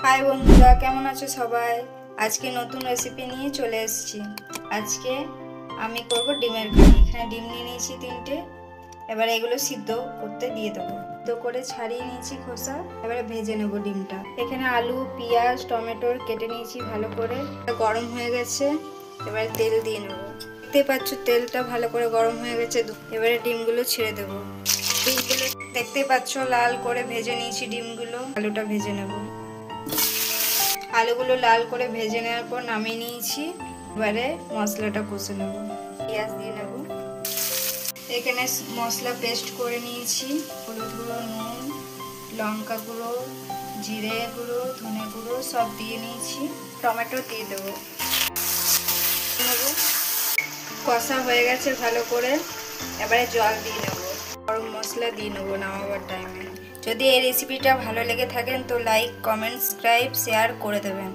High বন্ধুরা, কেমন আছো সবাই? আজকে নতুন রেসিপি নিয়ে চলে এসেছি। আজকে আমি করব ডিমের কারি। এখানে ডিম নিয়ে নিয়েছি 3টে। এবার এগুলো সিদ্ধ করতে দিয়ে দেবো। সিদ্ধ করে ছাড়িয়ে নিয়েছি খোসা। এবারে ভেজে নেব ডিমটা। এখানে আলু, পেঁয়াজ, টমেটো কেটে নিয়েছি ভালো করে। গরম হয়ে গেছে, এবারে তেল দিয়ে নেব। দেখতে পাচ্ছ তেলটা ভালো করে গরম হয়ে গেছে। এবারে ডিমগুলো ছেড়ে দেবো। ডিমগুলো দেখতে পাচ্ছ লাল করে ভেজে নিয়েছি ডিমগুলো। আলুটা ভেজে নেব। আলুগুলো লাল করে ভেজে নেওয়ার পর নামিয়ে নিয়েছি। এবারে মশলাটা কষে নেব। পেঁয়াজ দিয়ে নেব। এখানে মশলা পেস্ট করে নিয়েছি। হলুদ গুঁড়ো, নুন, লঙ্কা গুঁড়ো, জিরে গুঁড়ো, ধনে গুঁড়ো সব দিয়ে নিয়েছি। টমেটো দিয়ে দেবো। কষা হয়ে গেছে ভালো করে। এবারে জল দিয়ে নেব। গরম মশলা দিয়ে নেবো নামাবার টাইমে। যদি এই রেসিপিটা ভালো লেগে থাকেন তো লাইক, কমেন্ট, সাবস্ক্রাইব, শেয়ার করে দেবেন।